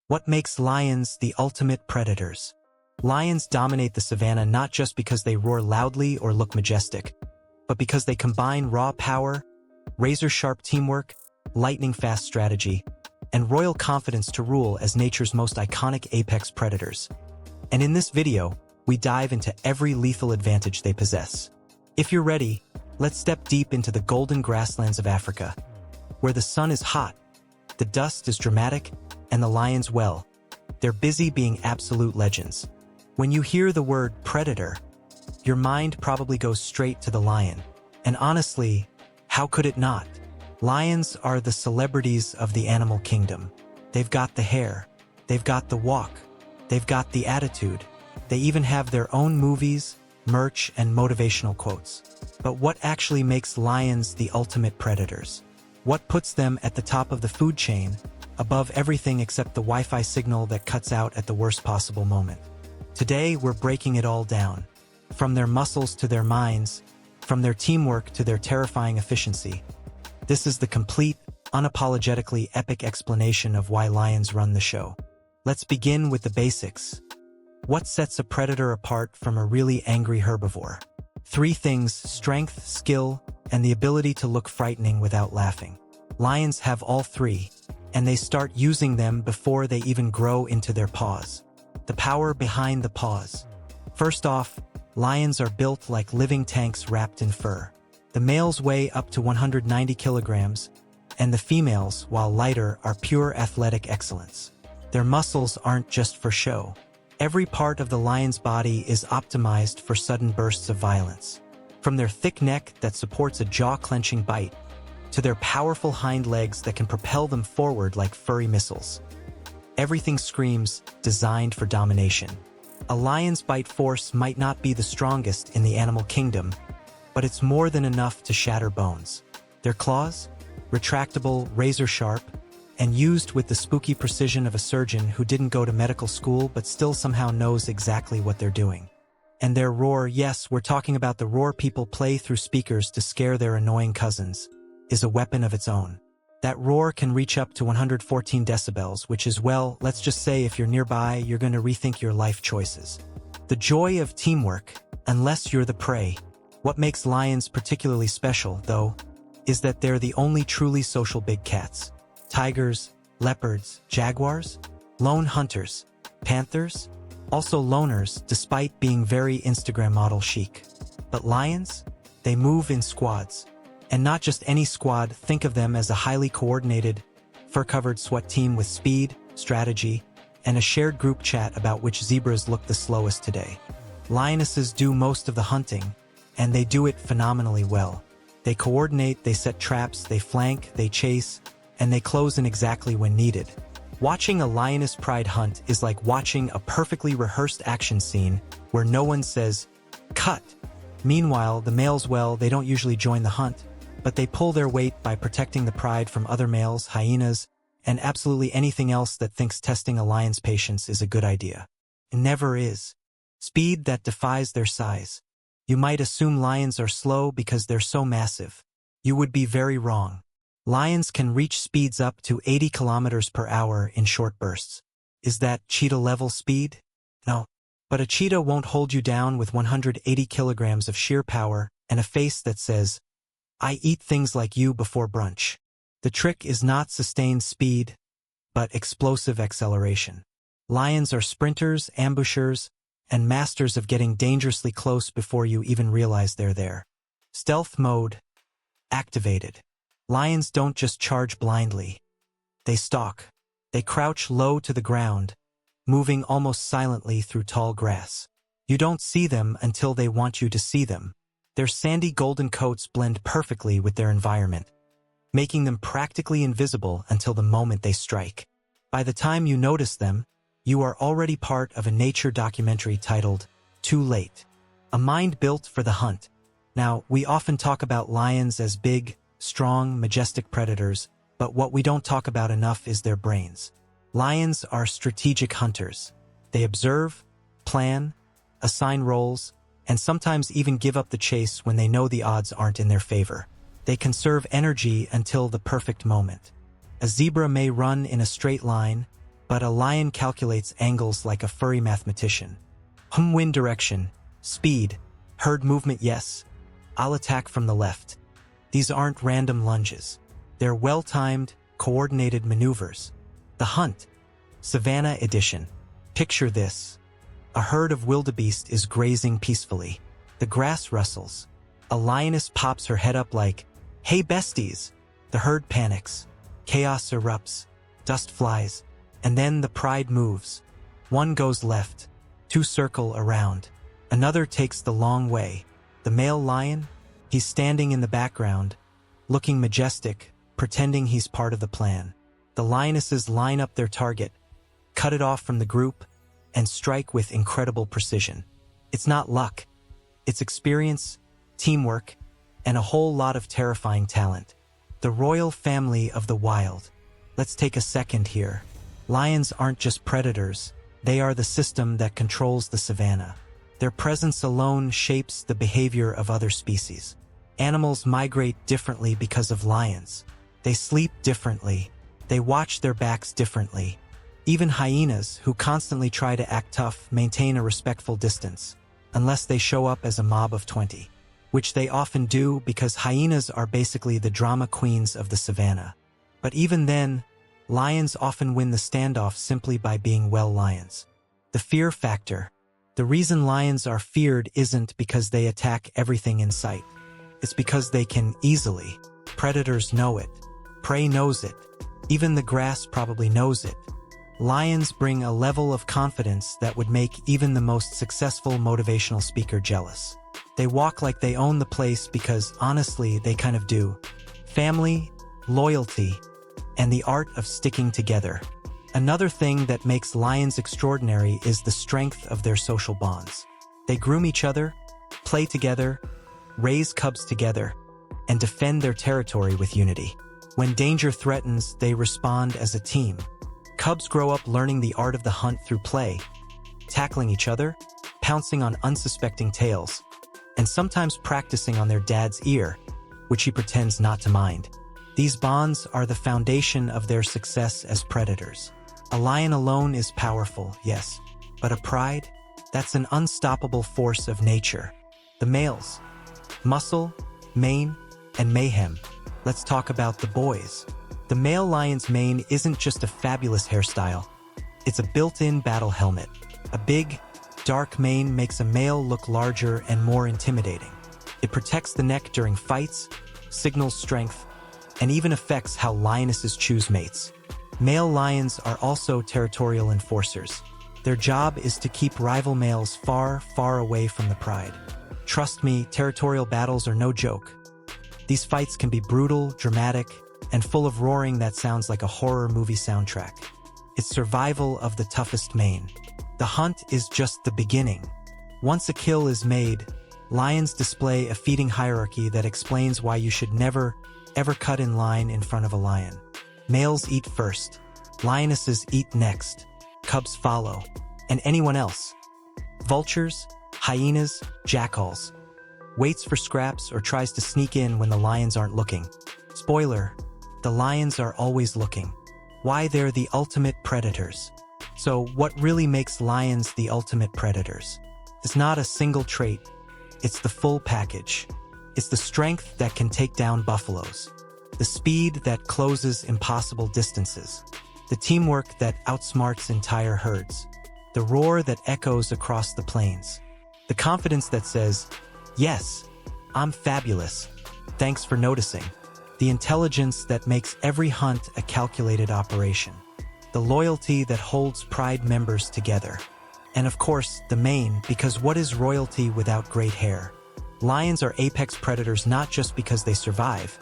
What makes lions the ultimate predators? Lions dominate the savanna not just because they roar loudly or look majestic, but because they combine raw power, razor-sharp teamwork, lightning-fast strategy, and royal confidence to rule as nature's most iconic apex predators. And in this video, we dive into every lethal advantage they possess. If you're ready, let's step deep into the golden grasslands of Africa, where the sun is hot, the dust is dramatic, and the lions, well, they're busy being absolute legends. When you hear the word predator, your mind probably goes straight to the lion. And honestly, how could it not? Lions are the celebrities of the animal kingdom. They've got the hair, they've got the walk, they've got the attitude. They even have their own movies, merch, and motivational quotes. But what actually makes lions the ultimate predators? What puts them at the top of the food chain, above everything except the Wi-Fi signal that cuts out at the worst possible moment? Today, we're breaking it all down. From their muscles to their minds, from their teamwork to their terrifying efficiency. This is the complete, unapologetically epic explanation of why lions run the show. Let's begin with the basics. What sets a predator apart from a really angry herbivore? Three things: strength, skill, and the ability to look frightening without laughing. Lions have all three, and they start using them before they even grow into their paws. The power behind the paws. First off, lions are built like living tanks wrapped in fur. The males weigh up to 190 kilograms, and the females, while lighter, are pure athletic excellence. Their muscles aren't just for show. Every part of the lion's body is optimized for sudden bursts of violence. From their thick neck that supports a jaw-clenching bite, to their powerful hind legs that can propel them forward like furry missiles. Everything screams, designed for domination. A lion's bite force might not be the strongest in the animal kingdom, but it's more than enough to shatter bones. Their claws? Retractable, razor-sharp, and used with the spooky precision of a surgeon who didn't go to medical school but still somehow knows exactly what they're doing. And their roar, yes, we're talking about the roar people play through speakers to scare their annoying cousins, is a weapon of its own. That roar can reach up to 114 decibels, which is, well, let's just say if you're nearby, you're going to rethink your life choices. The joy of teamwork, unless you're the prey. What makes lions particularly special, though, is that they're the only truly social big cats. Tigers, leopards, jaguars, lone hunters, panthers, also loners despite being very Instagram model chic. But lions? They move in squads. And not just any squad, think of them as a highly coordinated, fur-covered SWAT team with speed, strategy, and a shared group chat about which zebras look the slowest today. Lionesses do most of the hunting, and they do it phenomenally well. They coordinate, they set traps, they flank, they chase, and they close in exactly when needed. Watching a lioness pride hunt is like watching a perfectly rehearsed action scene where no one says, "Cut." Meanwhile, the males, well, they don't usually join the hunt, but they pull their weight by protecting the pride from other males, hyenas, and absolutely anything else that thinks testing a lion's patience is a good idea. It never is. Speed that defies their size. You might assume lions are slow because they're so massive. You would be very wrong. Lions can reach speeds up to 80 kilometers per hour in short bursts. Is that cheetah-level speed? No. But a cheetah won't hold you down with 180 kilograms of sheer power and a face that says, "I eat things like you before brunch." The trick is not sustained speed, but explosive acceleration. Lions are sprinters, ambushers, and masters of getting dangerously close before you even realize they're there. Stealth mode activated. Lions don't just charge blindly. They stalk. They crouch low to the ground, moving almost silently through tall grass. You don't see them until they want you to see them. Their sandy golden coats blend perfectly with their environment, making them practically invisible until the moment they strike. By the time you notice them, you are already part of a nature documentary titled "Too Late." A mind built for the hunt. Now, we often talk about lions as big, strong, majestic predators, but what we don't talk about enough is their brains. Lions are strategic hunters. They observe, plan, assign roles, and sometimes even give up the chase when they know the odds aren't in their favor. They conserve energy until the perfect moment. A zebra may run in a straight line, but a lion calculates angles like a furry mathematician. Wind direction, speed, herd movement, yes. I'll attack from the left. These aren't random lunges. They're well-timed, coordinated maneuvers. The hunt, Savannah edition. Picture this. A herd of wildebeest is grazing peacefully. The grass rustles. A lioness pops her head up like, "Hey besties!" The herd panics. Chaos erupts. Dust flies. And then the pride moves. One goes left. Two circle around. Another takes the long way. The male lion? He's standing in the background, looking majestic, pretending he's part of the plan. The lionesses line up their target, cut it off from the group, and strike with incredible precision. It's not luck. It's experience, teamwork, and a whole lot of terrifying talent. The royal family of the wild. Let's take a second here. Lions aren't just predators. They are the system that controls the savanna. Their presence alone shapes the behavior of other species. Animals migrate differently because of lions. They sleep differently. They watch their backs differently. Even hyenas, who constantly try to act tough, maintain a respectful distance, unless they show up as a mob of 20, which they often do because hyenas are basically the drama queens of the savanna. But even then, lions often win the standoff simply by being well lions. The fear factor. The reason lions are feared isn't because they attack everything in sight. It's because they can easily. Predators know it. Prey knows it. Even the grass probably knows it. Lions bring a level of confidence that would make even the most successful motivational speaker jealous. They walk like they own the place because, honestly, they kind of do. Family, loyalty, and the art of sticking together. Another thing that makes lions extraordinary is the strength of their social bonds. They groom each other, play together, raise cubs together, and defend their territory with unity. When danger threatens, they respond as a team. Cubs grow up learning the art of the hunt through play, tackling each other, pouncing on unsuspecting tails, and sometimes practicing on their dad's ear, which he pretends not to mind. These bonds are the foundation of their success as predators. A lion alone is powerful, yes, but a pride? That's an unstoppable force of nature. The males. Muscle, mane, and mayhem. Let's talk about the boys. The male lion's mane isn't just a fabulous hairstyle. It's a built-in battle helmet. A big, dark mane makes a male look larger and more intimidating. It protects the neck during fights, signals strength, and even affects how lionesses choose mates. Male lions are also territorial enforcers. Their job is to keep rival males far, far away from the pride. Trust me, territorial battles are no joke. These fights can be brutal, dramatic, and full of roaring that sounds like a horror movie soundtrack. It's survival of the toughest mane. The hunt is just the beginning. Once a kill is made, lions display a feeding hierarchy that explains why you should never, ever cut in line in front of a lion. Males eat first. Lionesses eat next. Cubs follow. And anyone else. Vultures, hyenas, jackals. Waits for scraps or tries to sneak in when the lions aren't looking. Spoiler, the lions are always looking. Why they're the ultimate predators. So what really makes lions the ultimate predators? It's not a single trait. It's the full package. It's the strength that can take down buffaloes. The speed that closes impossible distances. The teamwork that outsmarts entire herds. The roar that echoes across the plains. The confidence that says, "Yes, I'm fabulous. Thanks for noticing." The intelligence that makes every hunt a calculated operation. The loyalty that holds pride members together. And of course, the mane, because what is royalty without great hair? Lions are apex predators not just because they survive,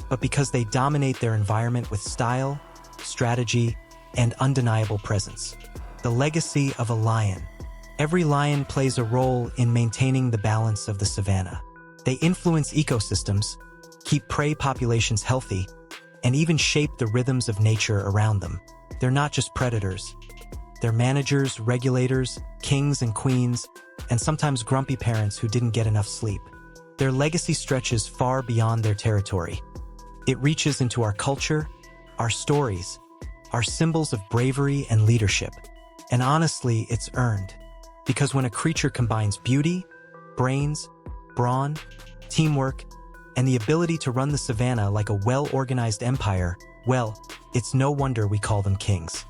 but because they dominate their environment with style, strategy, and undeniable presence. The legacy of a lion. Every lion plays a role in maintaining the balance of the savanna. They influence ecosystems, keep prey populations healthy, and even shape the rhythms of nature around them. They're not just predators. They're managers, regulators, kings and queens, and sometimes grumpy parents who didn't get enough sleep. Their legacy stretches far beyond their territory. It reaches into our culture, our stories, are symbols of bravery and leadership. And honestly, it's earned. Because when a creature combines beauty, brains, brawn, teamwork, and the ability to run the savanna like a well-organized empire, well, it's no wonder we call them kings.